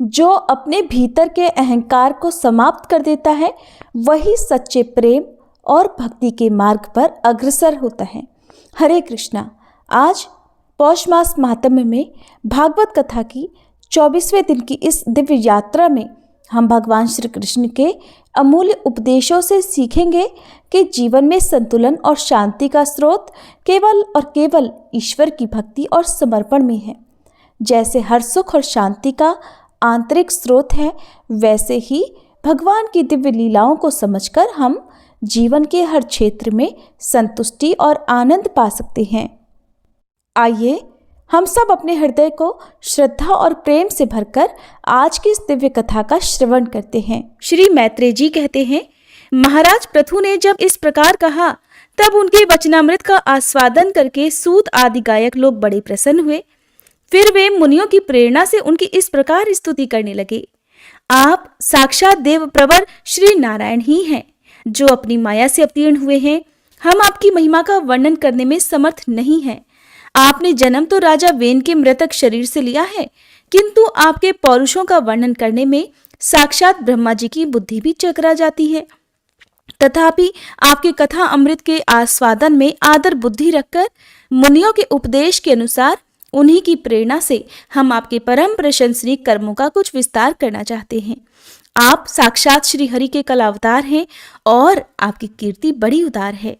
जो अपने भीतर के अहंकार को समाप्त कर देता है वही सच्चे प्रेम और भक्ति के मार्ग पर अग्रसर होता है। हरे कृष्णा। आज पौष मास महात्म्य में भागवत कथा की 24वें दिन की इस दिव्य यात्रा में हम भगवान श्री कृष्ण के अमूल्य उपदेशों से सीखेंगे कि जीवन में संतुलन और शांति का स्रोत केवल और केवल ईश्वर की भक्ति और समर्पण में है। जैसे हर सुख और शांति का आंतरिक स्रोत है, वैसे ही भगवान की दिव्य लीलाओं को समझकर हम जीवन के हर क्षेत्र में संतुष्टि और आनंद पा सकते हैं। आइए हम सब अपने हृदय को श्रद्धा और प्रेम से भरकर आज की इस दिव्य कथा का श्रवण करते हैं। श्री मैत्रेय जी कहते हैं, महाराज पृथु ने जब इस प्रकार कहा तब उनके वचनामृत का आस्वादन करके सूत आदि गायक लोग बड़े प्रसन्न हुए। फिर वे मुनियों की प्रेरणा से उनकी इस प्रकार स्तुति करने लगे, आप साक्षात देव प्रवर श्री नारायण ही हैं, जो अपनी माया से अवतीर्ण हुए हैं। हम आपकी महिमा का वर्णन करने में समर्थ नहीं हैं। आपने जन्म तो राजा वेन के मृतक शरीर से लिया है, किंतु आपके पौरुषों का वर्णन करने में साक्षात ब्रह्मा जी की बुद्धि भी चकरा जाती है। तथापि आपके कथा अमृत के आस्वादन में आदर बुद्धि रखकर मुनियों के उपदेश के अनुसार उन्हीं की प्रेरणा से हम आपके परम प्रशंसनीय कर्मों का कुछ विस्तार करना चाहते हैं। आप साक्षात श्री हरि के कलावतार हैं और आपकी कीर्ति बड़ी उदार है।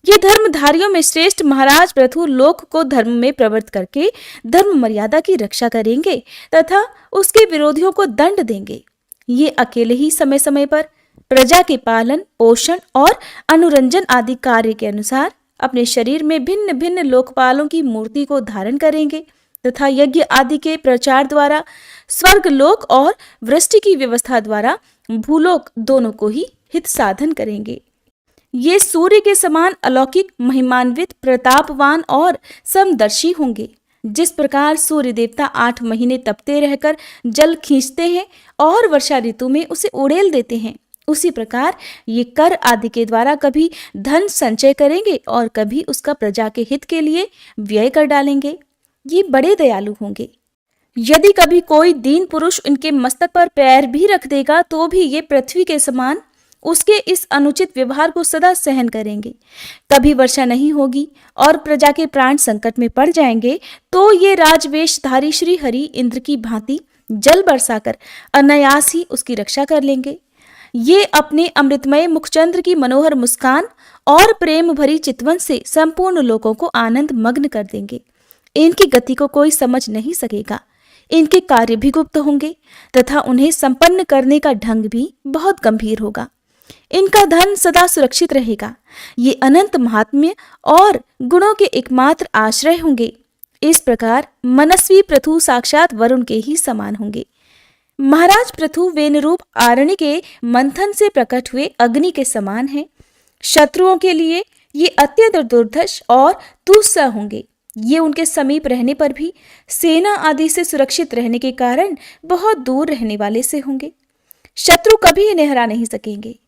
ये धर्मधारियों में श्रेष्ठ महाराज पृथु लोक को धर्म में प्रवृत्त करके धर्म मर्यादा की रक्षा करेंगे तथा उसके विरोधियों को दंड देंगे। ये अकेले ही समय समय पर प्रजा के पालन पोषण और अनुरंजन आदि कार्य के अनुसार अपने शरीर में भिन्न भिन्न लोकपालों की मूर्ति को धारण करेंगे तथा यज्ञ आदि के प्रचार द्वारा स्वर्ग लोक और वृष्टि की व्यवस्था द्वारा भूलोक दोनों को ही हित साधन करेंगे। ये सूर्य के समान अलौकिक महिमान्वित प्रतापवान और समदर्शी होंगे। जिस प्रकार सूर्य देवता 8 महीने तपते रहकर जल खींचते हैं और वर्षा ऋतु में उसे उड़ेल देते हैं, उसी प्रकार ये कर आदि के द्वारा कभी धन संचय करेंगे और कभी उसका प्रजा के हित के लिए व्यय कर डालेंगे। ये बड़े दयालु होंगे। यदि कभी कोई दीन पुरुष इनके मस्तक पर पैर भी रख देगा तो भी ये पृथ्वी के समान उसके इस अनुचित व्यवहार को सदा सहन करेंगे। कभी वर्षा नहीं होगी और प्रजा के प्राण संकट में पड़ जाएंगे तो ये राजवेशधारी श्री हरि इंद्र की भांति जल बरसाकर अनायास ही उसकी रक्षा कर लेंगे। ये अपने अमृतमय मुखचंद्र की मनोहर मुस्कान और प्रेम भरी चितवन से संपूर्ण लोगों को आनंद मग्न कर देंगे। इनकी गति को कोई समझ नहीं सकेगा। इनके कार्य भी गुप्त होंगे तथा उन्हें संपन्न करने का ढंग भी बहुत गंभीर होगा। इनका धन सदा सुरक्षित रहेगा। ये अनंत महात्म्य और गुणों के एकमात्र आश्रय होंगे। इस प्रकार मनस्वी पृथु साक्षात वरुण के ही समान होंगे। महाराज पृथु वेन रूप आरण्य के मंथन से प्रकट हुए अग्नि के समान हैं। शत्रुओं के लिए ये अत्यंत दुर्धर्ष और तुच्छ होंगे। ये उनके समीप रहने पर भी सेना आदि से सुरक्षित रहने के कारण बहुत दूर रहने वाले से होंगे। शत्रु कभी इन्हें हरा नहीं सकेंगे।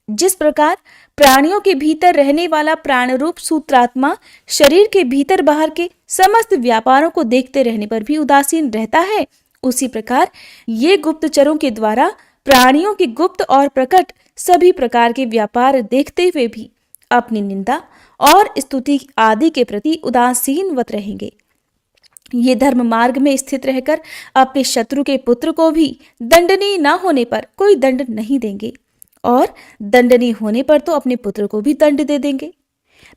जिस प्रकार प्राणियों के भीतर रहने वाला प्राण रूप सूत्रात्मा शरीर के भीतर बाहर के समस्त व्यापारों को देखते रहने पर भी उदासीन रहता है, उसी प्रकार ये गुप्तचरों के द्वारा प्राणियों के गुप्त और प्रकट सभी प्रकार के व्यापार देखते हुए भी अपनी निंदा और स्तुति आदि के प्रति उदासीनवत रहेंगे। ये धर्म मार्ग में स्थित रहकर अपने शत्रु के पुत्र को भी दंडनीय न होने पर कोई दंड नहीं देंगे और दंडनीय होने पर तो अपने पुत्र को भी दंड दे देंगे।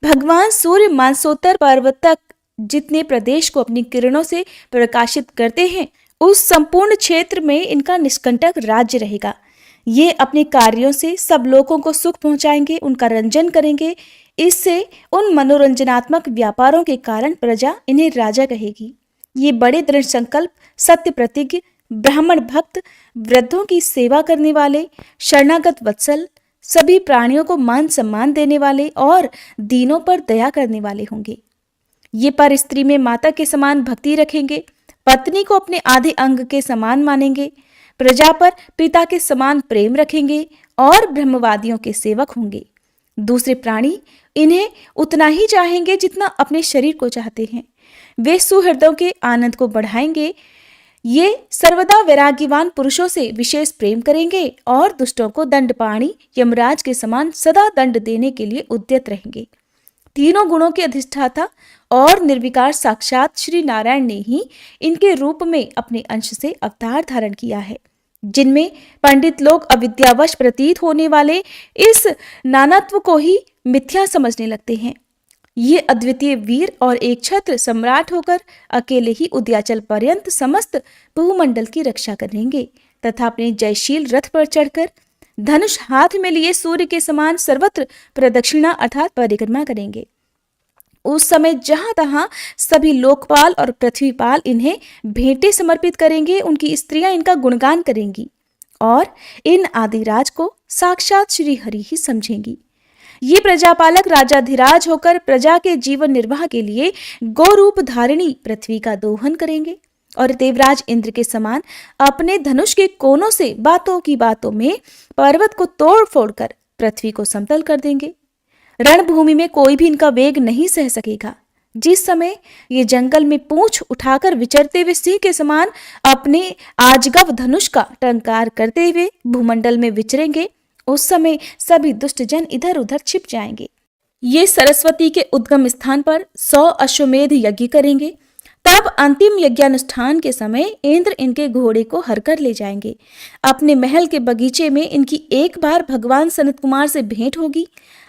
भगवान सूर्य मानसोत्तर पर्वत तक जितने प्रदेश को अपनी किरणों से प्रकाशित करते हैं, उस संपूर्ण क्षेत्र में इनका निष्कंटक राज्य रहेगा। ये अपने कार्यों से सब लोगों को सुख पहुंचाएंगे, उनका रंजन करेंगे। इससे उन मनोरंजनात्मक व्यापारों के कारण प्रजा इन्हें राजा कहेगी। ये बड़े दृढ़ संकल्प, सत्य प्रतिज्ञ, ब्राह्मण भक्त, वृद्धों की सेवा करने वाले, शरणागत वत्सल, सभी प्राणियों को मान सम्मान देने वाले और दीनों पर दया करने वाले होंगे। ये पर स्त्री में माता के समान भक्ति रखेंगे, पत्नी को अपने आधे अंग के समान मानेंगे, प्रजा पर पिता के समान प्रेम रखेंगे और ब्रह्मवादियों के सेवक होंगे। दूसरे प्राणी इन्हें उतना ही चाहेंगे जितना अपने शरीर को चाहते हैं। वे सुहृदों के आनंद को बढ़ाएंगे। ये सर्वदा वैराग्यवान पुरुषों से विशेष प्रेम करेंगे और दुष्टों को दंडपाणी यमराज के समान सदा दंड देने के लिए उद्यत रहेंगे। तीनों गुणों के अधिष्ठाता और निर्विकार साक्षात श्री नारायण ने ही इनके रूप में अपने अंश से अवतार धारण किया है, जिनमें पंडित लोग अविद्यावश प्रतीत होने वाले इस नानात्व को ही मिथ्या समझने लगते हैं। ये अद्वितीय वीर और एक छत्र सम्राट होकर अकेले ही उद्याचल पर्यंत समस्त भूमंडल की रक्षा करेंगे तथा अपने जयशील रथ पर चढ़कर धनुष हाथ में लिए सूर्य के समान सर्वत्र प्रदक्षिणा अर्थात परिक्रमा करेंगे। उस समय जहां तहां सभी लोकपाल और पृथ्वीपाल इन्हें भेंटें समर्पित करेंगे, उनकी स्त्रियां इनका गुणगान करेंगी और इन आदिराज को साक्षात श्री हरि ही समझेंगी। ये प्रजापालक राजाधिराज होकर प्रजा के जीवन निर्वाह के लिए गौरूप धारिणी पृथ्वी का दोहन करेंगे और देवराज इंद्र के समान अपने धनुष के कोनों से बातों की बातों में पर्वत को तोड़ फोड़ कर पृथ्वी को समतल कर देंगे। रणभूमि में कोई भी इनका वेग नहीं सह सकेगा। जिस समय ये जंगल में पूंछ उठाकर विचरते हुए सिंह के समान अपने आजगव धनुष का टंकार करते हुए भूमंडल में विचरेंगे, उस समय सभी दुष्ट जन इधर उधर छिप जाएंगे। ये सरस्वती के उद्गम स्थान पर 100 अश्वमेध यज्ञ करेंगे। तब अंतिम यज्ञानुष्ठान के समय इंद्र इनके घोड़े को हर कर ले जाएंगे। अपने महल के बगीचे में इनकी एक बार भगवान सनत कुमार से भेंट होगी।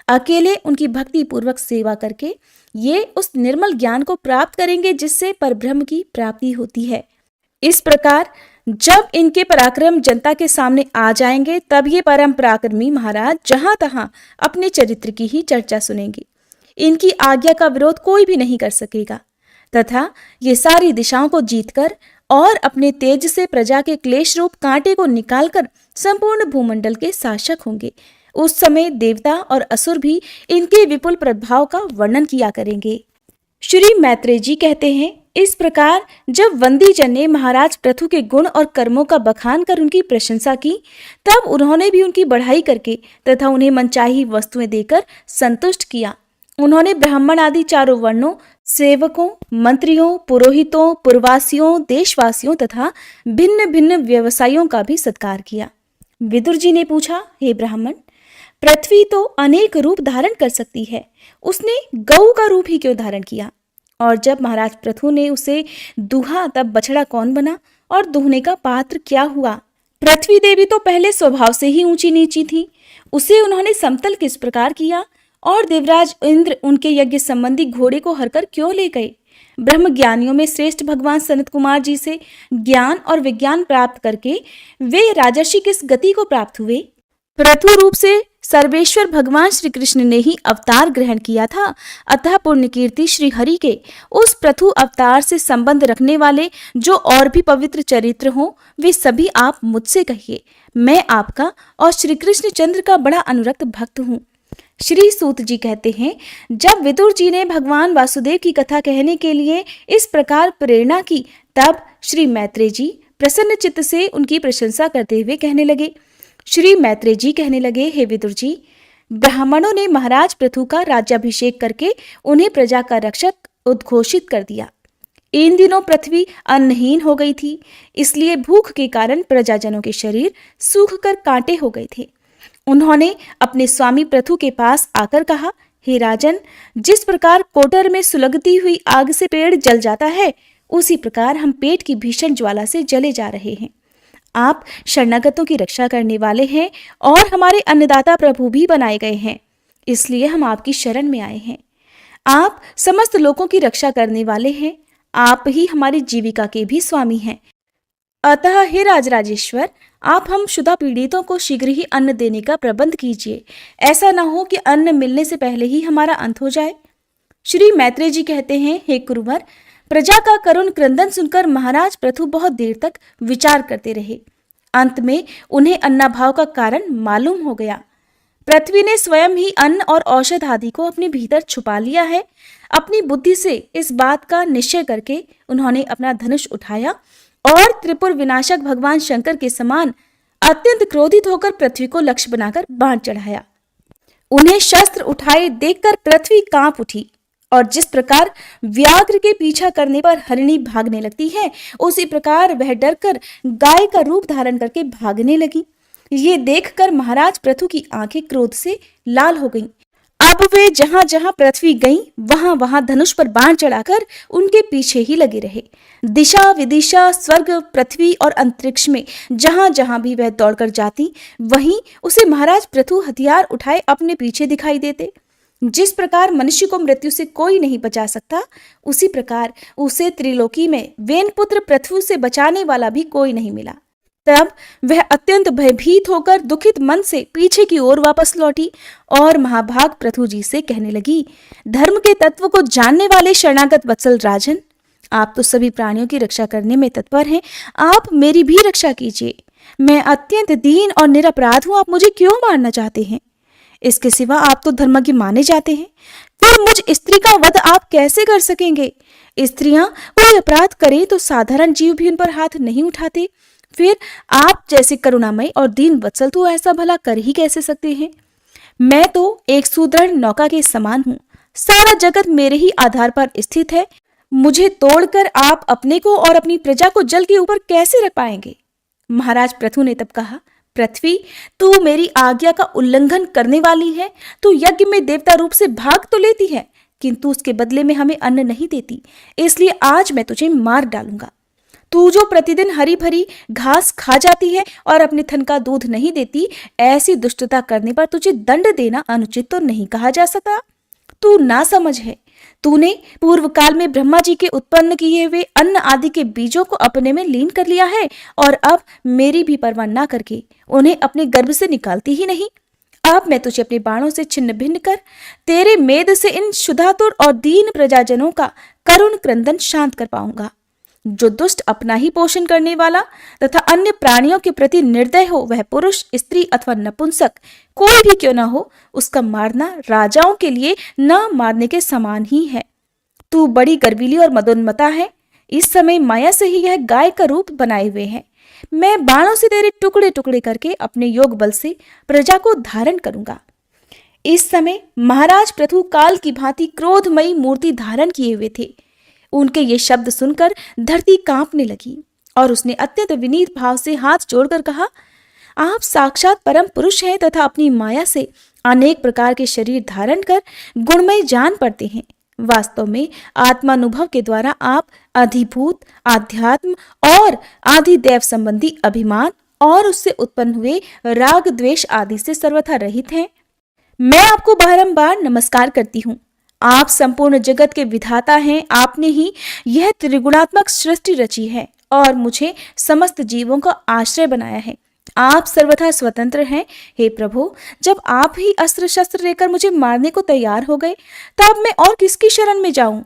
अकेले उनकी भक्ति पूर्वक सेवा करके ये उस निर्मल ज्ञान को प्राप्त करेंगे जिससे परब्रह्म की प्राप्ति होती है। इस प्रकार जब इनके पराक्रम जनता के सामने आ जाएंगे, तब ये परम पराक्रमी महाराज जहां तहां अपने चरित्र की ही चर्चा सुनेंगे। इनकी आज्ञा का विरोध कोई भी नहीं कर सकेगा तथा ये सारी दिशाओं को जीतकर और अपने तेज से प्रजा के क्लेश रूप कांटे को निकालकर संपूर्ण भूमंडल के शासक होंगे। उस समय देवता और असुर भी इनके विपुल प्रभाव का वर्णन किया करेंगे। श्री मैत्रेय जी कहते हैं, इस प्रकार जब वंदी जन ने महाराज पृथु के गुण और कर्मों का बखान कर उनकी प्रशंसा की, तब उन्होंने भी उनकी बढ़ाई करके तथा उन्हें मनचाही वस्तुएं देकर संतुष्ट किया। उन्होंने ब्राह्मण आदि चारों वर्णों, सेवकों, मंत्रियों, पुरोहितों, पुरवासियों, देशवासियों तथा भिन्न भिन्न व्यवसायियों का भी सत्कार किया। विदुर जी ने पूछा, हे ब्राह्मण, पृथ्वी तो अनेक रूप धारण कर सकती है, उसने गऊ का रूप ही क्यों धारण किया? और जब महाराज पृथु ने उसे दूहा, तब बछड़ा कौन बना और दूहने का पात्र क्या हुआ? पृथ्वी देवी तो पहले स्वभाव से ही ऊंची नीची थी, उसे उन्होंने समतल किस प्रकार किया? और देवराज इंद्र उनके यज्ञ संबंधी घोड़े को हरकर क्यों ले गए? ब्रह्म ज्ञानियों में श्रेष्ठ भगवान सनत कुमार जी से ज्ञान और विज्ञान प्राप्त करके वे राजर्षि किस गति को प्राप्त हुए? पृथु रूप से सर्वेश्वर भगवान श्री कृष्ण ने ही अवतार ग्रहण किया था। अतः पुण्य कीर्ति श्री हरि के उस पृथु अवतार से संबंध रखने वाले जो और भी पवित्र चरित्र हों, वे सभी आप मुझसे कहिए। मैं आपका और श्री कृष्ण चंद्र का बड़ा अनुरक्त भक्त हूँ। श्री सूत जी कहते हैं, जब विदुर जी ने भगवान वासुदेव की कथा कहने के लिए इस प्रकार प्रेरणा की, तब श्री मैत्रेय जी प्रसन्न चित्त से उनकी प्रशंसा करते हुए कहने लगे। श्री मैत्रेय जी कहने लगे, हे विदुर जी, ब्राह्मणों ने महाराज पृथु का राज्याभिषेक करके उन्हें प्रजा का रक्षक उद्घोषित कर दिया। इन दिनों पृथ्वी अन्नहीन हो गई थी, इसलिए भूख के कारण प्रजाजनों के शरीर सूख कर कांटे हो गए थे। उन्होंने अपने स्वामी पृथु के पास आकर कहा, हे राजन, जिस प्रकार कोटर में सुलगती हुई आग से पेड़ जल जाता है, उसी प्रकार हम पेट की भीषण ज्वाला से जले जा रहे हैं। आप शरणागतों की रक्षा करने वाले हैं और हमारे अन्नदाता प्रभु भी बनाए गए हैं, इसलिए हम आपकी शरण में आए हैं। आप समस्त लोगों की रक्षा करने वाले हैं, आप ही हमारी जीविका के भी स्वामी हैं। अतः हे राजराजेश्वर, आप हम क्षुधा पीड़ितों को शीघ्र ही अन्न देने का प्रबंध कीजिए। ऐसा न हो कि अन्न मिलने से पहले ही हमारा अंत हो जाए। श्री मैत्रेय जी कहते हैं, हे कुरुवर, प्रजा का करुण क्रंदन सुनकर महाराज पृथु बहुत देर तक विचार करते रहे। अंत में उन्हें अन्नाभाव का कारण मालूम हो गया। पृथ्वी ने स्वयं ही अन्न और औषध आदि को अपने भीतर छुपा लिया है। अपनी बुद्धि से इस बात का निश्चय करके उन्होंने अपना धनुष उठाया और त्रिपुर विनाशक भगवान शंकर के समान अत्यंत क्रोधित होकर पृथ्वी को लक्ष्य बनाकर बाण चढ़ाया। उन्हें शस्त्र उठाए देखकर पृथ्वी कांप उठी और जिस प्रकार व्याघ्र के पीछा करने पर हरिणी भागने लगती है, उसी प्रकार वह डरकर गाय का रूप धारण करके भागने लगी। ये देखकर महाराज पृथु की आंखें क्रोध से लाल हो गईं। अब वे जहां जहां पृथ्वी गईं, वहां वहां धनुष पर बाण चढ़ाकर उनके पीछे ही लगे रहे। दिशा विदिशा, स्वर्ग, पृथ्वी और अंतरिक्ष में जहां जहां भी वह दौड़कर जाती, वहीं उसे महाराज पृथु हथियार उठाए अपने पीछे दिखाई देते। जिस प्रकार मनुष्य को मृत्यु से कोई नहीं बचा सकता, उसी प्रकार उसे त्रिलोकी में वेनपुत्र पृथु से बचाने वाला भी कोई नहीं मिला। तब वह अत्यंत भयभीत होकर दुखित मन से पीछे की ओर वापस लौटी और महाभाग पृथु जी से कहने लगी, धर्म के तत्व को जानने वाले शरणागत वत्सल राजन, आप तो सभी प्राणियों की रक्षा करने में तत्पर हैं, आप मेरी भी रक्षा कीजिए। मैं अत्यंत दीन और निरपराध हूं, आप मुझे क्यों मारना चाहते हैं? इसके सिवा आप तो धर्मज्ञ माने जाते हैं, फिर मुझ स्त्री का वध आप कैसे कर सकेंगे? स्त्रियां कोई अपराध करें तो साधारण जीव भी उन पर हाथ नहीं उठाते, फिर आप जैसे करुणामय और दीन वत्सल तो ऐसा भला कर ही कैसे सकते हैं? मैं तो एक सुदृढ़ नौका के समान हूं, सारा जगत मेरे ही आधार पर स्थित है, मुझे तोड़कर आप अपने को और अपनी प्रजा को जल के ऊपर कैसे रख पाएंगे? महाराज पृथु ने तब कहा, पृथ्वी, तू मेरी आज्ञा का उल्लंघन करने वाली है। तू यज्ञ में देवता रूप से भाग तो लेती है, किंतु उसके बदले में हमें अन्न नहीं देती, इसलिए आज मैं तुझे मार डालूंगा। तू जो प्रतिदिन हरी भरी घास खा जाती है और अपने थन का दूध नहीं देती, ऐसी दुष्टता करने पर तुझे दंड देना अनुचित तो नहीं कहा जा सकता। तू ना समझ है, तूने पूर्व काल में ब्रह्मा जी के उत्पन्न किए हुए अन्न आदि के बीजों को अपने में लीन कर लिया है और अब मेरी भी परवाह ना करके उन्हें अपने गर्भ से निकालती ही नहीं। अब मैं तुझे अपने बाणों से छिन्न भिन्न कर तेरे मेद से इन क्षुधातुर और दीन प्रजाजनों का करुण क्रंदन शांत कर पाऊंगा। जो दुष्ट अपना ही पोषण करने वाला तथा अन्य प्राणियों के प्रति निर्दय हो, वह पुरुष, स्त्री अथवा नपुंसक कोई भी क्यों ना हो, उसका मारना राजाओं के लिए न मारने के समान ही है। तू बड़ी गर्वीली और मदोन्मता है, इस समय माया से ही यह गाय का रूप बनाए हुए है। मैं बाणों से तेरे टुकड़े टुकड़े करके अपने योग बल से प्रजा को धारण करूंगा। इस समय महाराज पृथु काल की भांति क्रोधमयी मूर्ति धारण किए हुए थे। उनके ये शब्द सुनकर धरती कांपने लगी और उसने अत्यंत विनीत भाव से हाथ जोड़कर कहा, आप साक्षात परम पुरुष हैं तथा अपनी माया से अनेक प्रकार के शरीर धारण कर गुणमय जान पड़ते हैं। वास्तव में आत्मानुभव के द्वारा आप अधिभूत, आध्यात्म और आधिदैव संबंधी अभिमान और उससे उत्पन्न हुए राग द्वेष आदि से सर्वथा रहित हैं। मैं आपको बारंबार नमस्कार करती हूँ। आप संपूर्ण जगत के विधाता हैं। आपने ही यह त्रिगुणात्मक सृष्टि रची है और मुझे समस्त जीवों का आश्रय बनाया है। आप सर्वथा स्वतंत्र हैं। हे प्रभु, जब आप ही अस्त्र शस्त्र लेकर मुझे मारने को तैयार हो गए, तब मैं और किसकी शरण में जाऊं?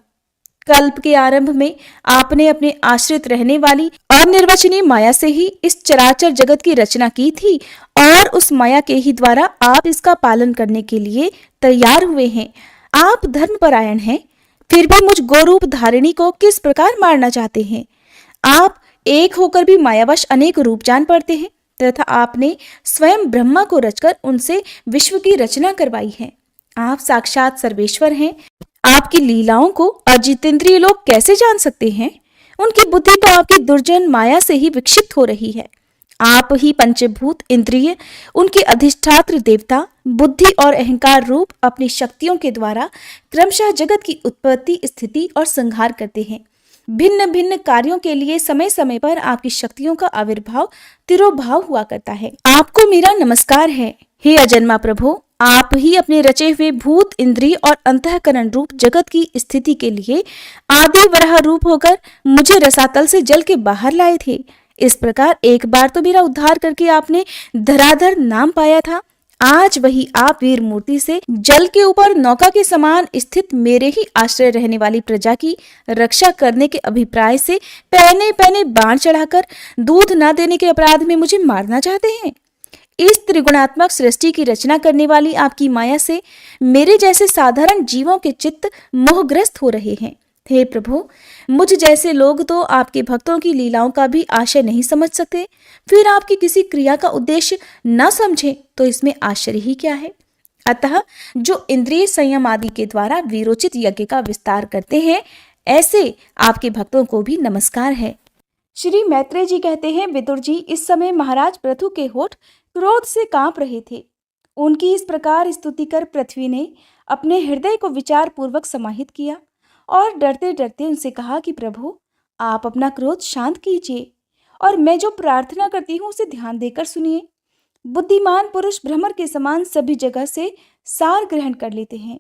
कल्प के आरंभ में आपने अपने आश्रित रहने वाली अनिर्वचनीय माया से ही इस चराचर जगत की रचना की थी और उस माया के ही द्वारा आप इसका पालन करने के लिए तैयार हुए हैं। आप धर्मपरायण हैं, फिर भी मुझ गोरूप धारिणी को किस प्रकार मारना चाहते हैं? आप एक होकर भी मायावश अनेक रूप जान पड़ते हैं तथा आपने स्वयं ब्रह्मा को रचकर उनसे विश्व की रचना करवाई है। आप साक्षात सर्वेश्वर हैं। आपकी लीलाओं को अजितेंद्रिय लोग कैसे जान सकते हैं? उनकी बुद्धि तो आपकी दुर्जन माया से ही विक्षिप्त हो रही है। आप ही पंचभूत इंद्रिय, उनके अधिष्ठात्र देवता, बुद्धि और अहंकार रूप अपनी शक्तियों के द्वारा क्रमशः जगत की उत्पत्ति, स्थिति और संहार करते हैं। भिन्न भिन्न कार्यों के लिए समय समय पर आपकी शक्तियों का आविर्भाव, तिरोभाव हुआ करता है। आपको मेरा नमस्कार है। हे अजन्मा प्रभु, आप ही अपने रचे हुए भूत, इंद्रिय और अंतःकरण रूप जगत की स्थिति के लिए आदि वराह रूप होकर मुझे रसातल से जल के बाहर लाए थे। इस प्रकार एक बार तो मेरा उद्धार करके आपने धराधर नाम पाया था। आज वही आप वीर मूर्ति से जल के ऊपर नौका के समान स्थित मेरे ही आश्रय रहने वाली प्रजा की रक्षा करने के अभिप्राय से पहने पहने बाण चढ़ाकर दूध न देने के अपराध में मुझे मारना चाहते हैं। इस त्रिगुणात्मक सृष्टि की रचना करने वाली आपकी माया से मेरे जैसे साधारण जीवों के चित्त मोहग्रस्त हो रहे हैं। हे प्रभु, मुझ जैसे लोग तो आपके भक्तों की लीलाओं का भी आशय नहीं समझ सकते, फिर आपकी किसी क्रिया का उद्देश्य न समझे तो इसमें आश्चर्य ही क्या है? अतः जो इंद्रिय संयम आदि के द्वारा वीरोचित यज्ञ का विस्तार करते हैं, ऐसे आपके भक्तों को भी नमस्कार है। श्री मैत्रेय जी कहते हैं, विदुर जी, इस समय महाराज पृथु के होठ क्रोध से कांप रहे थे। उनकी इस प्रकार स्तुति कर पृथ्वी ने अपने हृदय को विचार पूर्वक समाहित किया और डरते डरते उनसे कहा कि प्रभु, आप अपना क्रोध शांत कीजिए और मैं जो प्रार्थना करती हूँ उसे ध्यान देकर सुनिए। बुद्धिमान पुरुष भ्रमर के समान सभी जगह से सार ग्रहण कर लेते हैं।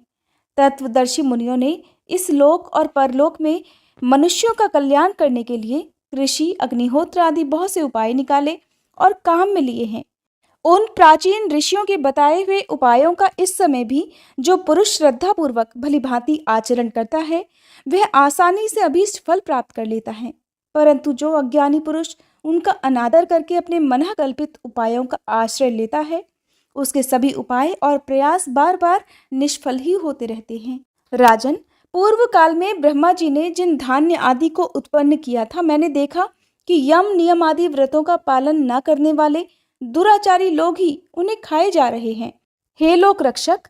तत्वदर्शी मुनियों ने इस लोक और परलोक में मनुष्यों का कल्याण करने के लिए कृषि, अग्निहोत्र आदि बहुत से उपाय निकाले और काम में लिए हैं। उन प्राचीन ऋषियों के बताए हुए उपायों का इस समय भी जो पुरुष श्रद्धापूर्वक भलीभांति आचरण करता है, वह आसानी से अभीष्ट फल प्राप्त कर लेता है। परंतु जो अज्ञानी पुरुष उनका अनादर करके अपने मन कल्पित उपायों का आश्रय लेता है, उसके सभी उपाय और प्रयास बार बार निष्फल ही होते रहते हैं। राजन, पूर्व काल में ब्रह्मा जी ने जिन धान्य आदि को उत्पन्न किया था, मैंने देखा कि यम नियम आदि व्रतों का पालन न करने वाले दुराचारी लोग ही उन्हें खाए जा रहे हैं। हे लोक रक्षक,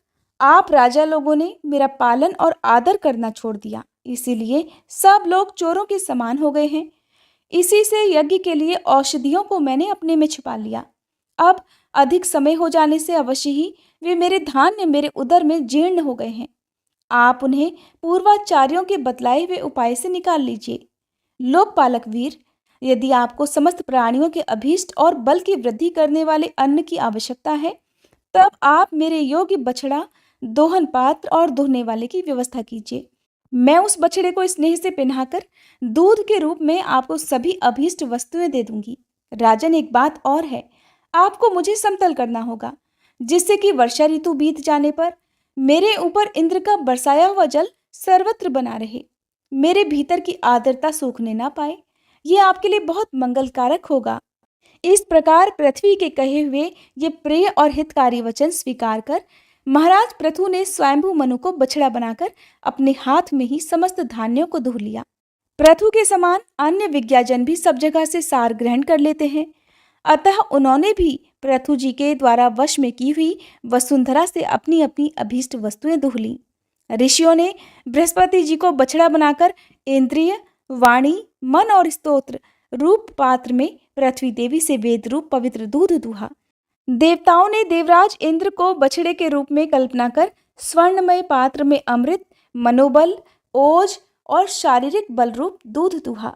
आप राजा लोगों ने मेरा पालन और आदर करना छोड़ दिया, इसीलिए सब लोग चोरों के समान हो गए हैं। इसी से यज्ञ के लिए औषधियों को मैंने अपने में छिपा लिया। अब अधिक समय हो जाने से अवश्य ही वे मेरे धान्य मेरे उदर में जीर्ण हो गए हैं। आप उन्हें पूर्वाचार्यों के बतलाए हुए उपाय से निकाल लीजिए। लोकपालक वीर, यदि आपको समस्त प्राणियों के अभीष्ट और बल की वृद्धि करने वाले अन्न की आवश्यकता है, तब आप मेरे योग्य बछड़ा, दोहन पात्र और दुहने वाले की व्यवस्था कीजिए। मैं उस बछड़े को स्नेह से पहनाकर दूध के रूप में आपको सभी अभीष्ट वस्तुएं दे दूंगी। राजन, एक बात और है, आपको मुझे समतल करना होगा, जिससे कि वर्षा ऋतु बीत जाने पर मेरे ऊपर इंद्र का बरसाया हुआ जल सर्वत्र बना रहे, मेरे भीतर की आर्द्रता सूखने ना पाए। ये आपके लिए बहुत मंगलकारक होगा। इस प्रकार पृथ्वी के कहे हुए ये प्रिय और हितकारी वचन स्वीकार कर महाराज पृथु ने स्वयंभू मनु को बछड़ा बनाकर अपने हाथ में ही समस्त धान्यों को धो लिया। पृथु के समान अन्य विज्ञाजन भी सब जगह से सार ग्रहण कर लेते हैं, अतः उन्होंने भी पृथु जी के द्वारा वश में की हुई वसुंधरा से अपनी अपनी अभीष्ट वस्तुएं धो ली। ऋषियों ने बृहस्पति जी को बछड़ा बनाकर इंद्रिय, वाणी, मन और स्तोत्र रूप पात्र में पृथ्वी देवी से वेद रूप पवित्र दूध दुहा। देवताओं ने देवराज इंद्र को बछड़े के रूप में कल्पना कर स्वर्णमय पात्र में अमृत, मनोबल, ओज और शारीरिक बल रूप दूध दुहा।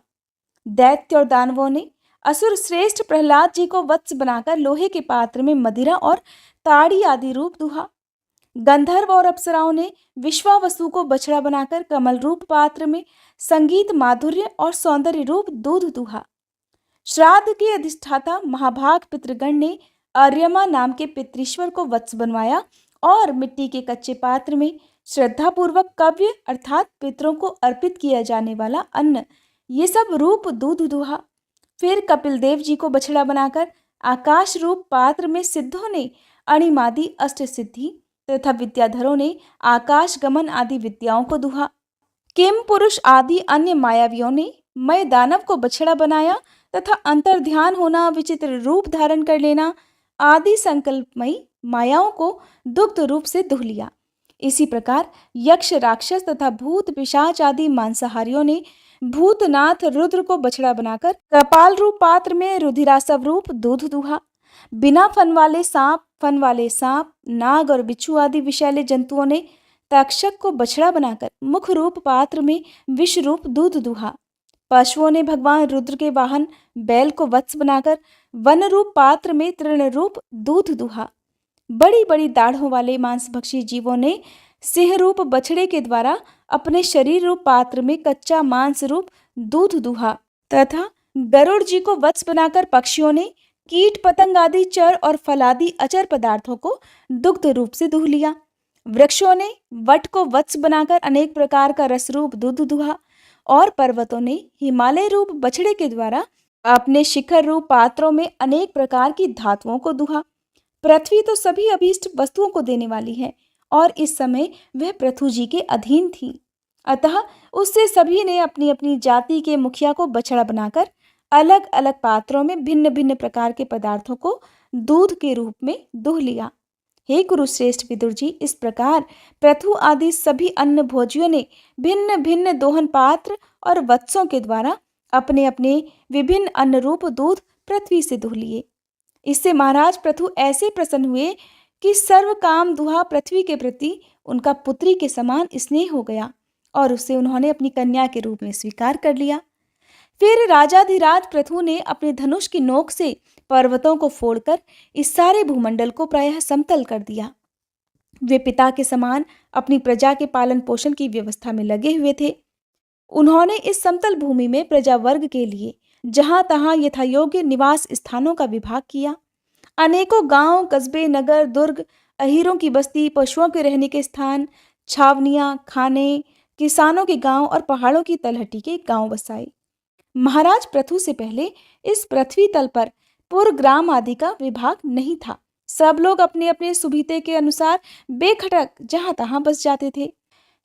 दैत्य और दानवों ने असुर श्रेष्ठ प्रहलाद जी को वत्स बनाकर लोहे के पात्र में मदिरा और ताड़ी आदि रूप दुहा। गंधर्व और अप्सराओं ने विश्वावसु को बछड़ा बनाकर कमल रूप पात्र में संगीत, माधुर्य और सौंदर्य रूप दूध दुहा। श्राद्ध के अधिष्ठाता महाभाग पितृगण ने आर्यमा नाम के पितृश्वर को वत्स बनवाया और मिट्टी के कच्चे पात्र में श्रद्धापूर्वक कव्य अर्थात पितरों को अर्पित किया जाने वाला अन्न, ये सब रूप दूध दुहा। फिर कपिल देव जी को बछड़ा बनाकर आकाश रूप पात्र में सिद्धों ने अणिमादि अष्ट सिद्धि तथा विद्याधरों ने आकाश गमन आदि विद्याओं को दुहा। किम पुरुष आदि अन्य मायावियों ने मय दानव को बछड़ा बनाया तथा अंतर ध्यान होना, विचित्र रूप धारण कर लेना आदि संकल्पमयी मायाओं को दुग्ध रूप से दुह लिया। इसी प्रकार यक्ष, राक्षस तथा भूत पिशाच आदि मांसाहारियों ने भूतनाथ रुद्र को बछड़ा बनाकर कपाल रूप पात्र में रुधिरासव रूप दूध दुहा। बिना फन वाले सांप, फन वाले सांप, नाग और बिच्छू आदि विषैले जंतुओं ने तक्षक को बछड़ा बनाकर मुख रूप पात्र में विष रूप दूध दुहा। पशुओं ने भगवान रुद्र के वाहन बैल को वत्स बनाकर वन रूप पात्र में तृण रूप दूध दुहा। बड़ी बड़ी दाढ़ों वाले मांसभक्षी जीवों ने सिंह रूप बछड़े के द्वारा अपने शरीर रूप पात्र में कच्चा मांस रूप दूध दुहा तथा गरुड़ जी को वत्स बनाकर पक्षियों ने कीट पतंग आदि चर और फलादि अचर पदार्थों को दुग्ध रूप से दुह लिया। वृक्षों ने वट को वत्स बनाकर अनेक प्रकार का रस रूप दूध दुहा और पर्वतों ने हिमालय रूप बछड़े के द्वारा अपने शिखर रूप पात्रों में अनेक प्रकार की धातुओं को दुहा। पृथ्वी तो सभी अभीष्ट वस्तुओं को देने वाली है और इस समय वह पृथु जी के अधीन थी, अतः उससे सभी ने अपनी अपनी जाति के मुखिया को बछड़ा बनाकर अलग अलग पात्रों में भिन्न भिन्न प्रकार के पदार्थों को दूध के रूप में दुह लिया। हे कुरुश्रेष्ठ विदुर जी, इस प्रकार पृथु आदि सभी अन्न भोजियों ने भिन्न भिन्न दोहन पात्र और वत्सों के द्वारा अपने अपने विभिन्न अन्न रूप दूध पृथ्वी से दुह लिए। इससे महाराज पृथु ऐसे प्रसन्न हुए कि सर्व काम दुहा पृथ्वी के प्रति उनका पुत्री के समान स्नेह हो गया और उसे उन्होंने अपनी कन्या के रूप में स्वीकार कर लिया। फिर राजाधिराज पृथु ने अपने धनुष की नोक से पर्वतों को फोड़कर इस सारे भूमंडल को प्रायः समतल कर दिया। वे पिता के समान अपनी प्रजा के पालन पोषण की व्यवस्था में लगे हुए थे। उन्होंने इस समतल भूमि में प्रजा वर्ग के लिए जहां तहां यथायोग्य निवास स्थानों का विभाग किया। अनेकों गांव, कस्बे, नगर, दुर्ग, अहीरों की बस्ती, पशुओं के रहने के स्थान, छावनियां, खाने, किसानों के गांव और पहाड़ों की तलहटी के गांव बसाए। महाराज पृथु से पहले इस पृथ्वी तल पर पुर, ग्राम आदि का विभाग नहीं था। सब लोग अपने अपने सुविधे के अनुसार बेखटक जहां तहां बस जाते थे।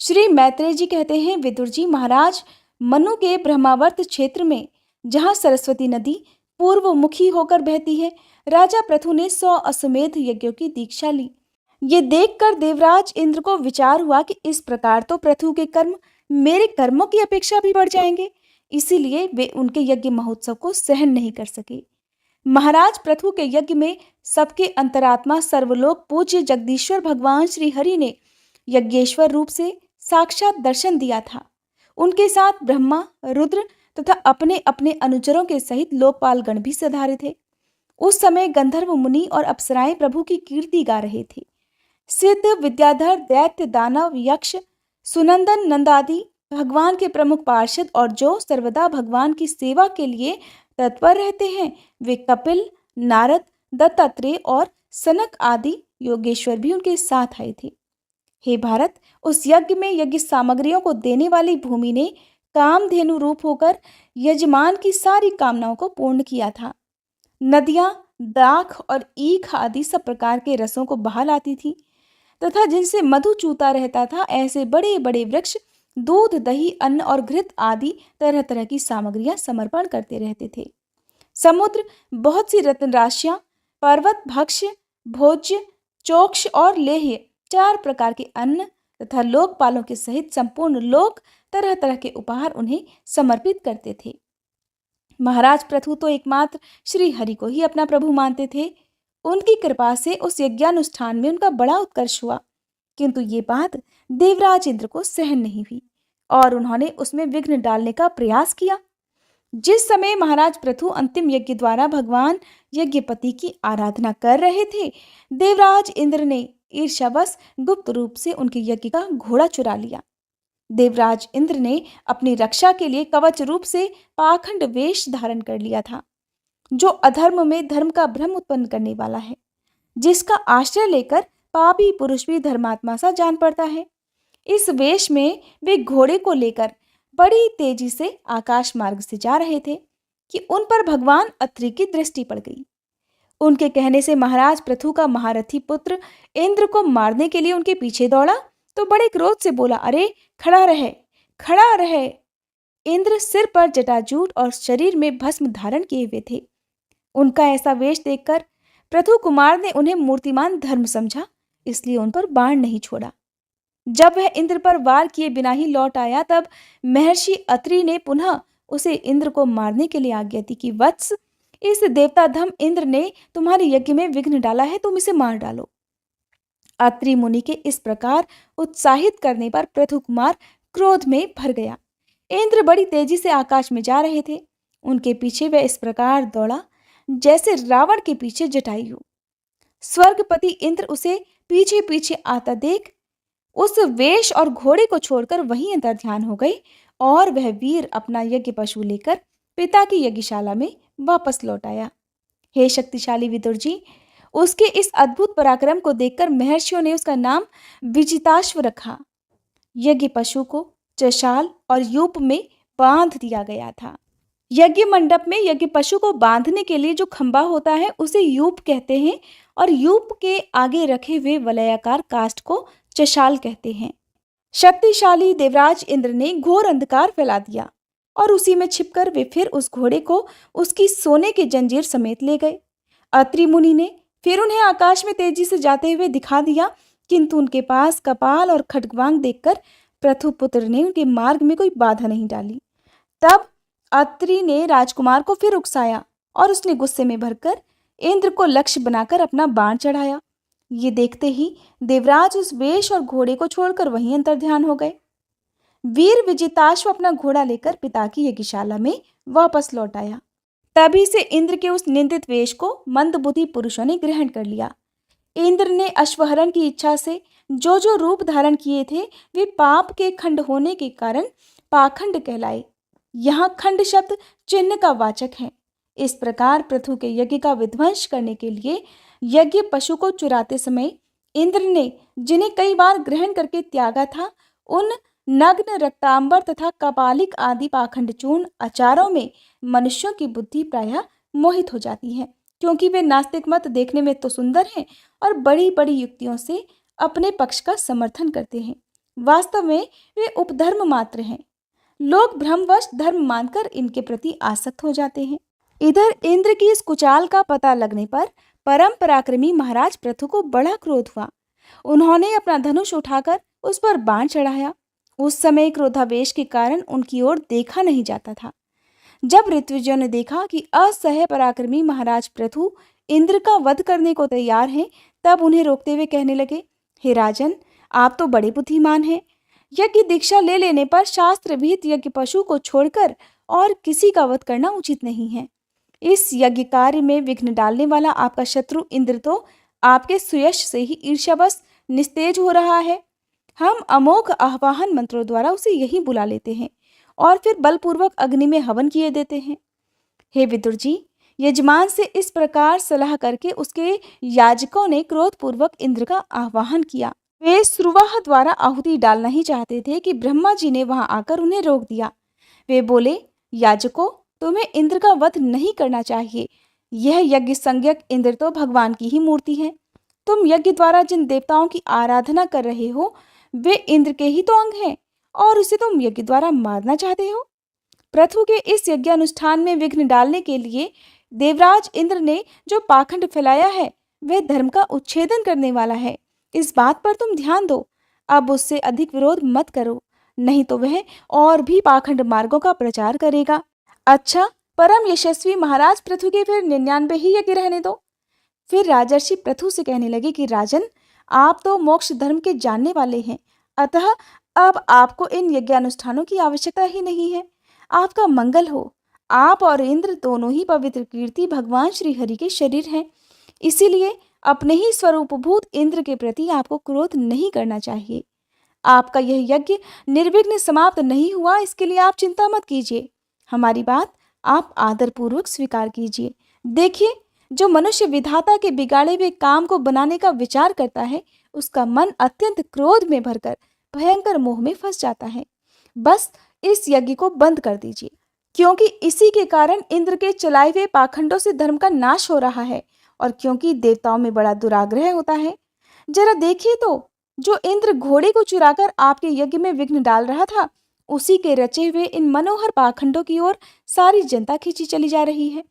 श्री मैत्रेय जी कहते हैं, विदुर जी, महाराज मनु के ब्रह्मावर्त क्षेत्र में जहां सरस्वती नदी पूर्वमुखी होकर बहती है, राजा पृथु ने 100 अश्वमेध यज्ञों की दीक्षा ली। ये देखकर देवराज इंद्र को विचार हुआ कि इस प्रकार तो पृथु के कर्म मेरे कर्मों की अपेक्षा भी बढ़ जाएंगे। इसीलिए वे उनके यज्ञ महोत्सव को सहन नहीं कर सके। महाराज पृथु के यज्ञ में सबके अंतरात्मा सर्वलोक पूज्य जगदीश्वर भगवान श्री हरि ने यज्ञेश्वर रूप से साक्षात दर्शन दिया था। उनके साथ ब्रह्मा, रुद्र तथा अपने अपने अनुचरों के सहित लोकपाल गण भी सधारे थे। उस समय गंधर्व मुनि और अप्सराएं प्रभु की कीर्ति गा रहे थे। सिद्ध, विद्याधर, दैत्य, दानव, यक्ष, सुनंदन, नंदादि भगवान के प्रमुख पार्षद और जो सर्वदा भगवान की सेवा के लिए तत्पर रहते हैं, वे कपिल, नारद, दत्तात्रेय और सनक आदि योगेश्वर भी उनके साथ आए थे। हे भारत, उस यज्ञ में यज्ञ सामग्रियों को देने वाली भूमि ने कामधेनु रूप होकर यजमान की सारी कामनाओं को पूर्ण किया था। नदियां दाख और ईख आदि सब प्रकार के रसों को बहा लाती थी तथा जिनसे मधु चूता रहता था, ऐसे बड़े बड़े वृक्ष दूध, दही, अन्न और घृत आदि तरह तरह की सामग्रियां समर्पण करते रहते थे। समुद्र बहुत सी रत्न राशियां, पर्वत, भक्ष्य, भोज्य, चोक्ष और लेह्य 4 प्रकार के अन्न तथा लोकपालों के सहित संपूर्ण लोक तरह तरह के उपहार उन्हें समर्पित करते थे। महाराज पृथु तो एकमात्र श्री हरि को ही अपना प्रभु मानते थे। उनकी कृपा से उस यज्ञानुष्ठान में उनका बड़ा उत्कर्ष हुआ, किंतु ये बात देवराज इंद्र को सहन नहीं हुई और उन्होंने उसमें विघ्न डालने का प्रयास किया। जिस समय महाराज पृथु अंतिम यज्ञ द्वारा भगवान यज्ञपति की आराधना कर रहे थे, देवराज इंद्र ने ईर्ष्यावश गुप्त रूप से उनके यज्ञ का घोड़ा चुरा लिया। देवराज इंद्र ने अपनी रक्षा के लिए कवच रूप से पाखंड वेश धारण कर लिया था, जो अधर्म में धर्म का भ्रम उत्पन्न करने वाला है, जिसका आश्रय लेकर पापी पुरुष भी धर्मात्मा सा जान पड़ता है। इस वेश में वे घोड़े को लेकर बड़ी तेजी से आकाश मार्ग से जा रहे थे कि उन पर भगवान अत्रि की दृष्टि पड़ गई। उनके कहने से महाराज पृथु का महारथी पुत्र इंद्र को मारने के लिए उनके पीछे दौड़ा तो बड़े क्रोध से बोला, अरे खड़ा रहे, खड़ा रहे। इंद्र सिर पर जटाजूट और शरीर में भस्म धारण किए हुए थे। उनका ऐसा वेश देखकर पृथु कुमार ने उन्हें मूर्तिमान धर्म समझा, इसलिए उन पर बाण नहीं छोड़ा। जब वह इंद्र पर वार किए बिना ही लौट आया, तब महर्षि अत्रि ने पुनः उसे इंद्र को मारने के लिए आज्ञा दी कि वत्स, इस देवताधम इंद्र ने तुम्हारे यज्ञ में विघ्न डाला है, तुम इसे मार डालो। अत्रि मुनि के इस प्रकार उत्साहित करने पर पृथु कुमार क्रोध में भर गया। इंद्र बड़ी तेजी से आकाश में जा रहे थे। उनके पीछे वह इस प्रकार दौड़ा जैसे रावण के पीछे जटायु। स्वर्गपति इंद्र उसे पीछे पीछे आता देख उस वेश और घोड़े को छोड़कर वहीं अंतर ध्यान हो गए और वह वीर अपना यज्ञ पशु लेकर पिता की यज्ञशाला में वापस लौट आया। हे शक्तिशाली विदुर जी, उसके इस अद्भुत पराक्रम को देखकर महर्षियों ने उसका नाम विजिताश्व रखा। यज्ञ पशु को चशाल और यूप में बांध दिया गया था। यज्ञ मंडप में यज्ञ पशु को बांधने के लिए जो खंबा होता है उसे यूप कहते हैं और यूप के आगे रखे हुए वलयाकार काष्ठ को चशाल कहते हैं। शक्तिशाली देवराज इंद्र ने घोर अंधकार फैला दिया और उसी में छिपकर वे फिर उस घोड़े को उसकी सोने की जंजीर समेत ले गए। अत्रि मुनि ने फिर उन्हें आकाश में तेजी से जाते हुए दिखा दिया, किंतु उनके पास कपाल और खड्गवांग देखकर पृथुपुत्र ने उनके मार्ग में कोई बाधा नहीं डाली। तब अत्रि ने राजकुमार को फिर उकसाया और उसने गुस्से में भरकर इंद्र को लक्ष्य बनाकर अपना बाण चढ़ाया। ये देखते ही देवराज उस वेश और घोड़े को छोड़कर वहीं अंतर्ध्यान हो गए। वीर विजिताश्व अपना घोड़ा लेकर पिता की यज्ञशाला में वापस लौट आया। तभी से इंद्र के उस निंदित वेश को मंदबुद्धि पुरुषों ने ग्रहण कर लिया। इंद्र ने अश्वहरण की इच्छा से जो जो रूप धारण किए थे वे पाप के खंड होने के कारण पाखंड कहलाए। यहाँ खंड शब्द चिन्ह का वाचक है। इस प्रकार पृथु के यज्ञ का विध्वंस करने के लिए यज्ञ पशु को चुराते समय इंद्र ने जिन्हें कई बार ग्रहण करके त्यागा था, उन नग्न रक्तांबर तथा कपालिक आदि पाखंड चूर्ण आचारों में मनुष्यों की बुद्धि प्रायः मोहित हो जाती है, क्योंकि वे नास्तिक मत देखने में तो सुंदर हैं और बड़ी बड़ी युक्तियों से अपने पक्ष का समर्थन करते हैं। वास्तव में वे उपधर्म मात्र हैं। लोग भ्रमवश धर्म मानकर इनके प्रति आसक्त हो जाते हैं। इधर इंद्र की इस कुचाल का पता लगने पर परम पराक्रमी महाराज पृथु को बड़ा क्रोध हुआ। उन्होंने अपना धनुष उठाकर उस पर बाण चढ़ाया। उस समय क्रोधावेश के कारण उनकी ओर देखा नहीं जाता था। जब ऋत्विजों ने देखा कि असह्य पराक्रमी महाराज पृथु इंद्र का वध करने को तैयार हैं, तब उन्हें रोकते हुए कहने लगे, हे राजन, आप तो बड़े बुद्धिमान हैं। यज्ञ दीक्षा ले लेने पर शास्त्र विहित यज्ञ पशु को छोड़कर और किसी का वध करना उचित नहीं है। इस यज्ञ कार्य में विघ्न डालने वाला आपका शत्रु इंद्र तो आपके सुयश से ही ईर्ष्यावश निस्तेज हो रहा है। हम अमोघ आह्वाहन मंत्रों द्वारा उसे यहीं बुला लेते हैं और फिर बलपूर्वक अग्नि में हवन किए देते हैं। हे विदुर जी, यजमान से इस प्रकार सलाह करके उसके याजकों ने क्रोधपूर्वक इंद्र का आह्वान किया। वे श्रुवाह द्वारा आहुति डालना ही चाहते थे कि ब्रह्मा जी ने वहां आकर उन्हें रोक दिया। वे बोले, याजकों, तुम्हें इंद्र का वध नहीं करना चाहिए। यह यज्ञ संज्ञक इंद्र तो भगवान की ही मूर्ति है। तुम यज्ञ द्वारा जिन देवताओं की आराधना कर रहे हो वे इंद्र के ही तो अंग हैं और उसे तुम यज्ञ द्वारा मारना चाहते हो। पृथु के इस यज्ञ अनुष्ठान में विघ्न डालने के लिए देवराज इंद्र ने जो पाखंड फैलाया है वह धर्म का उच्छेदन करने वाला है। इस बात पर तुम ध्यान दो। अब उससे अधिक विरोध मत करो, नहीं तो वह और भी पाखंड मार्गों का प्रचार करेगा। अच्छा, परम यशस्वी महाराज पृथु के फिर 99 ही यज्ञ रहने दो। फिर राजर्षि पृथु से कहने लगे कि राजन, आप तो मोक्ष धर्म के जानने वाले हैं, अतः अब आपको इन यज्ञानुष्ठानों की आवश्यकता ही नहीं है। आपका मंगल हो। आप और इंद्र दोनों ही पवित्र कीर्ति भगवान श्री हरि के शरीर हैं, इसीलिए अपने ही स्वरूपभूत इंद्र के प्रति आपको क्रोध नहीं करना चाहिए। आपका यह यज्ञ निर्विघ्न समाप्त नहीं हुआ, इसके लिए आप चिंता मत कीजिए। हमारी बात आप आदरपूर्वक स्वीकार कीजिए। देखिए, जो मनुष्य विधाता के बिगाड़े हुए काम को बनाने का विचार करता है, उसका मन अत्यंत क्रोध में भरकर भयंकर मोह में फंस जाता है। बस इस यज्ञ को बंद कर दीजिए, क्योंकि इसी के कारण इंद्र के चलाए हुए पाखंडों से धर्म का नाश हो रहा है और क्योंकि देवताओं में बड़ा दुराग्रह होता है। जरा देखिए तो, जो इंद्र घोड़े को चुराकर आपके यज्ञ में विघ्न डाल रहा था, उसी के रचे हुए इन मनोहर पाखंडों की ओर सारी जनता खींची चली जा रही है।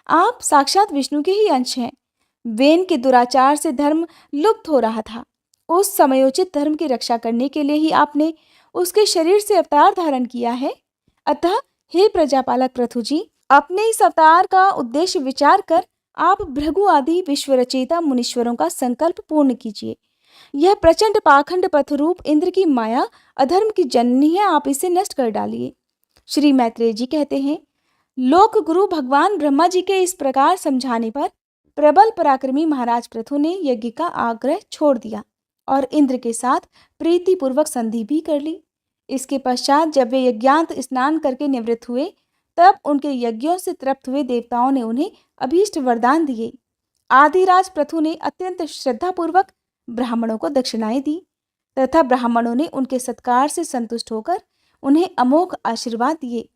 आप साक्षात विष्णु के ही अंश हैं। वेन के दुराचार से धर्म लुप्त हो रहा था। उस समयोचित धर्म की रक्षा करने के लिए ही आपने उसके शरीर से अवतार धारण किया है। अतः हे प्रजापालक पृथु जी, अपने इस अवतार का उद्देश्य विचार कर आप भृगु आदि विश्व रचयिता मुनीश्वरों का संकल्प पूर्ण कीजिए। यह प्रचंड पाखंड पथरूप इंद्र की माया अधर्म की जननी है, आप इसे नष्ट कर डालिए। श्री मैत्रेय जी कहते हैं, लोक गुरु भगवान ब्रह्मा जी के इस प्रकार समझाने पर प्रबल पराक्रमी महाराज पृथु ने यज्ञ का आग्रह छोड़ दिया और इंद्र के साथ प्रीतिपूर्वक संधि भी कर ली। इसके पश्चात जब वे यज्ञांत स्नान करके निवृत्त हुए, तब उनके यज्ञों से तृप्त हुए देवताओं ने उन्हें अभीष्ट वरदान दिए। आदिराज पृथु ने अत्यंत श्रद्धापूर्वक ब्राह्मणों को दक्षिणाएं दी तथा ब्राह्मणों ने उनके सत्कार से संतुष्ट होकर उन्हें अमोघ आशीर्वाद दिए।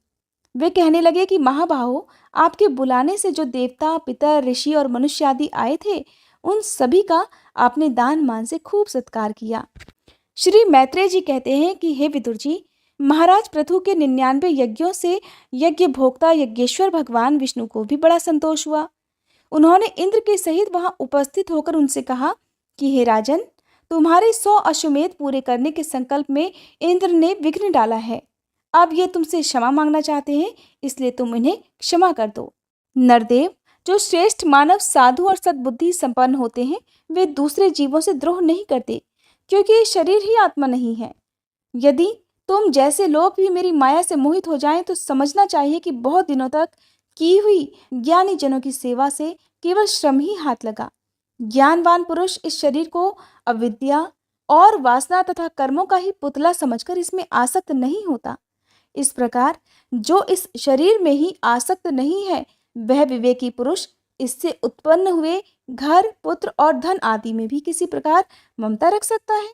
वे कहने लगे कि महाबाहो, आपके बुलाने से जो देवता, पितर, ऋषि और मनुष्य आदि आए थे, उन सभी का आपने दान मान से खूब सत्कार किया। श्री मैत्रेय जी कहते हैं कि हे विदुर जी, महाराज पृथु के 99 यज्ञों से यज्ञ भोक्ता यज्ञेश्वर भगवान विष्णु को भी बड़ा संतोष हुआ। उन्होंने इंद्र के सहित वहां उपस्थित होकर उनसे कहा कि हे राजन, तुम्हारे 100 अश्वमेध पूरे करने के संकल्प में इंद्र ने विघ्न डाला है। अब ये तुमसे क्षमा मांगना चाहते हैं, इसलिए तुम इन्हें क्षमा कर दो। नरदेव, जो श्रेष्ठ मानव साधु और सद्बुद्धि संपन्न होते हैं, वे दूसरे जीवों से द्रोह नहीं करते, क्योंकि ये शरीर ही आत्मा नहीं है। यदि तुम जैसे लोग भी मेरी माया से मोहित हो जाएं, तो समझना चाहिए कि बहुत दिनों तक की हुई ज्ञानी जनों की सेवा से केवल श्रम ही हाथ लगा। ज्ञानवान पुरुष इस शरीर को अविद्या और वासना तथा कर्मों का ही पुतला समझकर इसमें आसक्त नहीं होता। इस प्रकार जो इस शरीर में ही आसक्त नहीं है, वह विवेकी पुरुष इससे उत्पन्न हुए घर, पुत्र और धन आदि में भी किसी प्रकार ममता रख सकता है।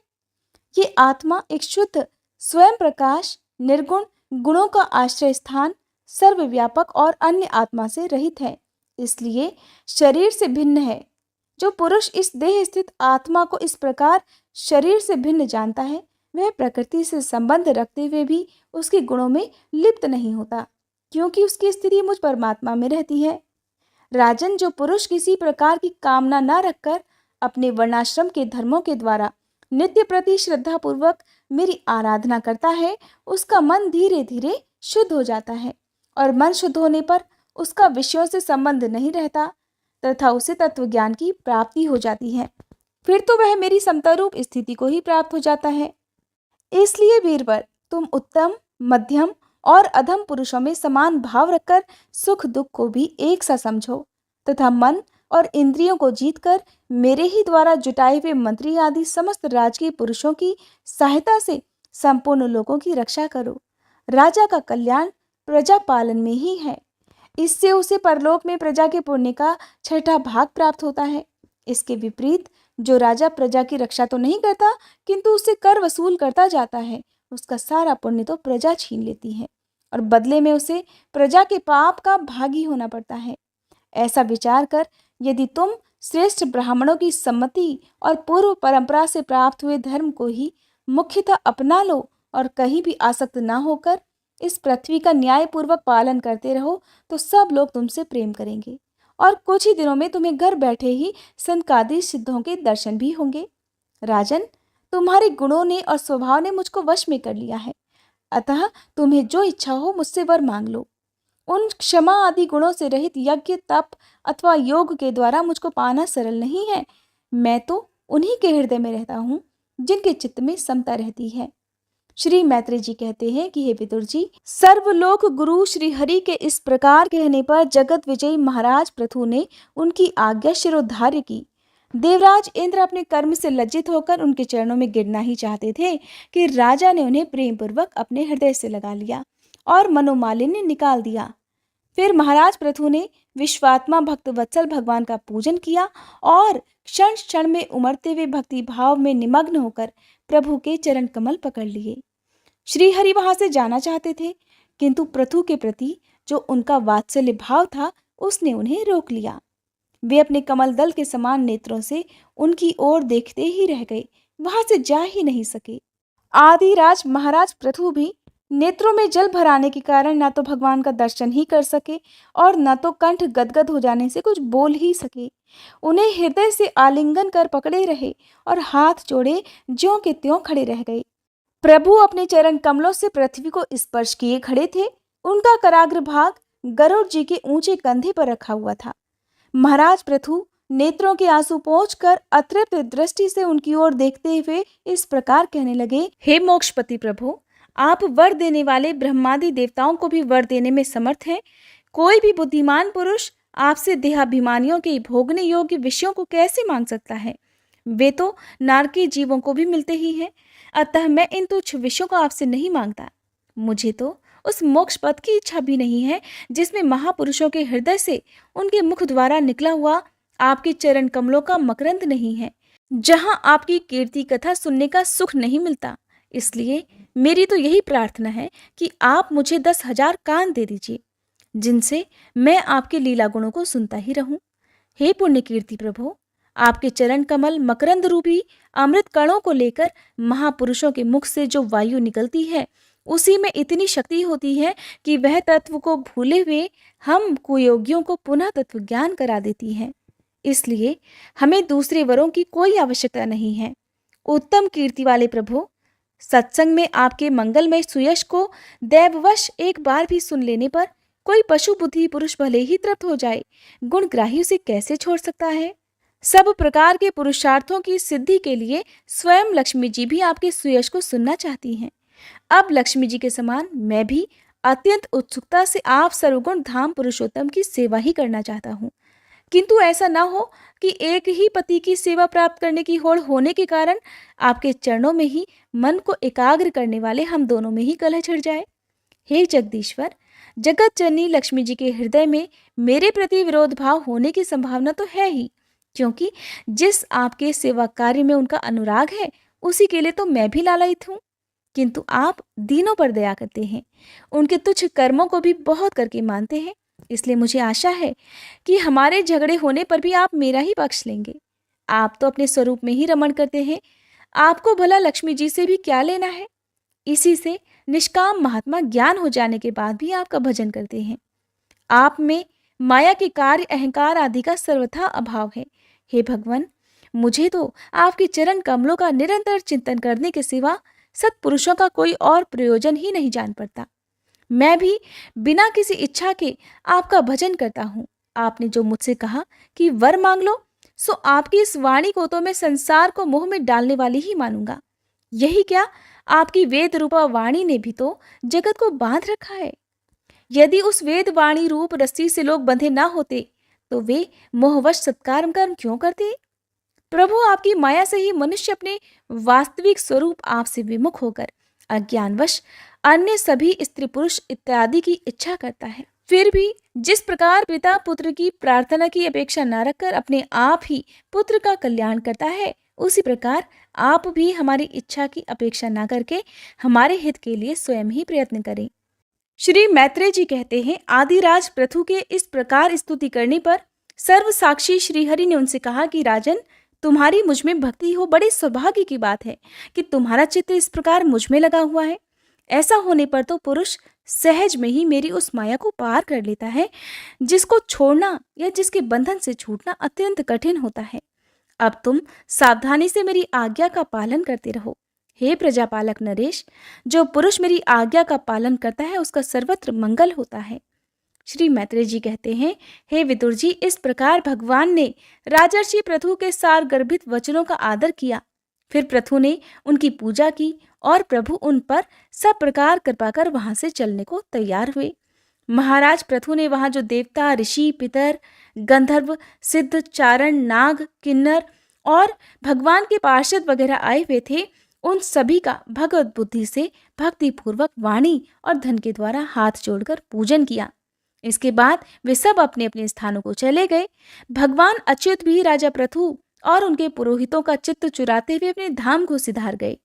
ये आत्मा एक शुद्ध स्वयं प्रकाश, निर्गुण, गुणों का आश्रय स्थान, सर्वव्यापक और अन्य आत्मा से रहित है, इसलिए शरीर से भिन्न है। जो पुरुष इस देह स्थित आत्मा को इस प्रकार शरीर से भिन्न जानता है, वह प्रकृति से संबंध रखते हुए भी उसके गुणों में लिप्त नहीं होता, क्योंकि उसकी स्थिति मुझ परमात्मा में रहती है। राजन, जो पुरुष किसी प्रकार की कामना न रखकर अपने वर्णाश्रम के धर्मों के द्वारा नित्य प्रति श्रद्धा पूर्वक मेरी आराधना करता है, उसका मन धीरे धीरे शुद्ध हो जाता है, और मन शुद्ध होने पर उसका विषयों से संबंध नहीं रहता तथा उसे तत्व ज्ञान की प्राप्ति हो जाती है। फिर तो वह मेरी समता रूप स्थिति को ही प्राप्त हो जाता है। इसलिए वीरवर, तुम उत्तम, मध्यम और अधम पुरुषों में समान भाव रखकर सुख दुख को भी एक सा समझो तथा मन और इंद्रियों को जीतकर मेरे ही द्वारा जुटाए हुए मंत्री आदि समस्त राजकीय पुरुषों की सहायता से संपूर्ण लोगों की रक्षा करो। राजा का कल्याण प्रजा पालन में ही है। इससे उसे परलोक में प्रजा के पुण्य का 6ठा भाग प्राप्त होता है। इसके विपरीत जो राजा प्रजा की रक्षा तो नहीं करता, किंतु उससे कर वसूल करता जाता है, उसका सारा पुण्य तो प्रजा छीन लेती है और बदले में उसे प्रजा के पाप का भागी होना पड़ता है। ऐसा विचार कर यदि तुम श्रेष्ठ ब्राह्मणों की सम्मति और पूर्व परंपरा से प्राप्त हुए धर्म को ही मुख्यतः अपना लो और कहीं भी आसक्त न होकर इस पृथ्वी का न्यायपूर्वक पालन करते रहो, तो सब लोग तुमसे प्रेम करेंगे और कुछ ही दिनों में तुम्हें घर बैठे ही संकादी सिद्धों के दर्शन भी होंगे। राजन, तुम्हारे गुणों ने और स्वभाव ने मुझको वश में कर लिया है, अतः तुम्हें जो इच्छा हो मुझसे वर मांग लो। उन क्षमा आदि गुणों से रहित यज्ञ, तप अथवा योग के द्वारा मुझको पाना सरल नहीं है। मैं तो उन्हीं के हृदय में रहता हूँ जिनके चित्त में समता रहती है। श्री मैत्रेय जी कहते हैं कि हे विदुर जी, सर्वलोक गुरु श्री हरि के इस प्रकार कहने पर जगत विजयी महाराज पृथु ने उनकी आज्ञा शिरोधार्य की। देवराज इंद्र अपने कर्म से लज्जित होकर उनके चरणों में गिरना ही चाहते थे कि राजा ने उन्हें प्रेम पूर्वक अपने हृदय से लगा लिया और मनोमालिन्य निकाल दिया। फिर महाराज पृथु ने विश्वात्मा भक्त वत्सल भगवान का पूजन किया और क्षण क्षण में उमड़ते हुए भक्ति भाव में निमग्न होकर प्रभु के चरण कमल पकड़ लिए। श्री हरि वहां से जाना चाहते थे, किंतु पृथु के प्रति जो उनका वात्सल्य भाव था, उसने उन्हें रोक लिया। वे अपने कमल दल के समान नेत्रों से उनकी ओर देखते ही रह गए, वहां से जा ही नहीं सके। आदिराज महाराज पृथु भी नेत्रों में जल भर आने के कारण न तो भगवान का दर्शन ही कर सके और न तो कंठ गदगद हो जाने से कुछ बोल ही सके। उन्हें हृदय से आलिंगन कर पकड़े रहे और हाथ जोड़े ज्यों के त्यों खड़े रह गए। प्रभु अपने चरण कमलों से पृथ्वी को स्पर्श किए खड़े थे। उनका कराग्र भाग गरुड़ जी के ऊंचे कंधे पर रखा हुआ था। महाराज पृथु नेत्रों के आंसू पोंछकर अतृप्त दृष्टि से उनकी ओर देखते हुए इस प्रकार कहने लगे, हे मोक्षपति प्रभु, आप वर देने वाले ब्रह्मादि देवताओं को भी वर देने में समर्थ हैं। कोई भी बुद्धिमान पुरुष आपसे देहाभिमानियों के भोगने योग्य विषयों को कैसे मांग सकता है? वे तो नारकीय जीवों को भी मिलते ही हैं। अतः मैं इन तुच्छ विषयों को आपसे नहीं मांगता। मुझे तो उस मोक्ष पद की इच्छा भी नहीं है जिसमें महापुरुषों के हृदय से उनके मुख द्वारा निकला हुआ आपके चरण कमलों का मकरंद नहीं है, जहां आपकी कीर्ति कथा सुनने का सुख नहीं मिलता। इसलिए मेरी तो यही प्रार्थना है कि आप मुझे 10,000 कान दे दीजिए, जिनसे मैं आपके लीला गुणों को सुनता ही रहूं। हे पुण्य कीर्ति प्रभु, आपके चरण कमल मकरंद रूपी अमृत कणों को लेकर महापुरुषों के मुख से जो वायु निकलती है, उसी में इतनी शक्ति होती है कि वह तत्व को भूले हुए हम कुयोगियों को पुनः तत्व ज्ञान करा देती है। इसलिए हमें दूसरे वरों की कोई आवश्यकता नहीं है। उत्तम कीर्ति वाले प्रभु, सत्संग में आपके मंगलमय सुयश को दैववश एक बार भी सुन लेने पर कोई पशु बुद्धि पुरुष भले ही तृप्त हो जाए, गुणग्राही उसे कैसे छोड़ सकता है। सब प्रकार के पुरुषार्थों की सिद्धि के लिए स्वयं लक्ष्मी जी भी आपके सुयश को सुनना चाहती हैं। अब लक्ष्मी जी के समान मैं भी अत्यंत उत्सुकता से आप सर्वगुण धाम पुरुषोत्तम की सेवा ही करना चाहता हूँ। किंतु ऐसा ना हो कि एक ही पति की सेवा प्राप्त करने की होड़ होने के कारण आपके चरणों में ही मन को एकाग्र करने वाले हम दोनों में ही कलह छिड़ जाए। हे जगदीश्वर, जगत जननी लक्ष्मी जी के हृदय में मेरे प्रति विरोध भाव होने की संभावना तो है ही, क्योंकि जिस आपके सेवा कार्य में उनका अनुराग है उसी के लिए तो मैं भी लालायित हूँ। किंतु आप दीनों पर दया करते हैं, उनके तुच्छ कर्मों को भी बहुत करके मानते हैं। इसलिए मुझे आशा है कि हमारे झगड़े होने पर भी आप मेरा ही पक्ष लेंगे। आप तो अपने स्वरूप में ही रमण करते हैं, आपको भला लक्ष्मी जी से भी क्या लेना है। इसी से निष्काम महात्मा ज्ञान हो जाने के बाद भी आपका भजन करते हैं। आप में माया के कार्य अहंकार आदि का सर्वथा अभाव है। हे भगवान, मुझे तो आपके चरण कमलों का निरंतर चिंतन करने के सिवा सत्पुरुषों का कोई और प्रयोजन ही नहीं जान पड़ता। मैं भी बिना किसी इच्छा के आपका भजन करता हूँ। आपने जो मुझसे कहा कि वर मांग लो, सो आपकी इस वाणी को तो मैं संसार को मुंह में डालने वाली ही मानूंगा। यही क्या, आपकी वेद रूपा वाणी ने भी तो जगत को बांध रखा है। यदि उस वेद वाणी रूप रस्सी से लोग बंधे ना होते तो वे मोहवश सत्कार कर्म क्यों करते। प्रभु, आपकी माया से ही मनुष्य अपने वास्तविक स्वरूप आपसे विमुख होकर अज्ञानवश अन्य सभी स्त्री पुरुष इत्यादि की इच्छा करता है। फिर भी जिस प्रकार पिता पुत्र की प्रार्थना की अपेक्षा न रखकर अपने आप ही पुत्र का कल्याण करता है, उसी प्रकार आप भी हमारी इच्छा की अपेक्षा न करके हमारे हित के लिए स्वयं ही प्रयत्न करें। श्री मैत्रेय जी कहते हैं, आदिराज पृथु के इस प्रकार स्तुति करने पर सर्व साक्षी श्रीहरि ने उनसे कहा कि राजन, तुम्हारी मुझ में भक्ति हो बड़े सौभाग्य की बात है कि तुम्हारा चित्त इस प्रकार मुझ में लगा हुआ है। ऐसा होने पर तो पुरुष सहज में ही मेरी उस माया को पार कर लेता है, जिसको छोड़ना या जिसके बंधन से छूटना अत्यंत कठिन होता है। अब तुम सावधानी से मेरी आज्ञा का पालन करते रहो। हे प्रजापालक नरेश, जो पुरुष मेरी आज्ञा का पालन करता है उसका सर्वत्र मंगल होता है। श्री मैत्रेय जी कहते हैं, हे विदुर जी, इस प्रकार भगवान ने राजर्षि पृथु के सार गर्भित वचनों का आदर किया। फिर पृथु ने उनकी पूजा की और प्रभु उन पर सब प्रकार कृपा कर वहां से चलने को तैयार हुए। महाराज पृथु ने वहां जो देवता, ऋषि, पितर, गंधर्व, सिद्ध, चारण, नाग, किन्नर और भगवान के पार्षद वगैरह आए हुए थे, उन सभी का भगवत बुद्धि से भक्ति पूर्वक वाणी और धन के द्वारा हाथ जोड़कर पूजन किया। इसके बाद वे सब अपने अपने स्थानों को चले गए। भगवान अच्युत भी राजा पृथु और उनके पुरोहितों का चित्त चुराते हुए अपने धाम को सिधार गए।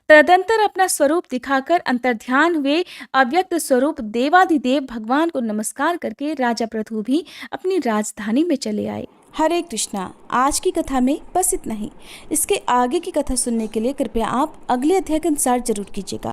तदंतर अपना स्वरूप दिखाकर अंतर्ध्यान हुए अव्यक्त स्वरूप देवाधिदेव भगवान को नमस्कार करके राजा पृथु भी अपनी राजधानी में चले आए। हरे कृष्णा। आज की कथा में बस इतना ही। इसके आगे की कथा सुनने के लिए कृपया आप अगले अध्याय का इंतजार जरूर कीजिएगा।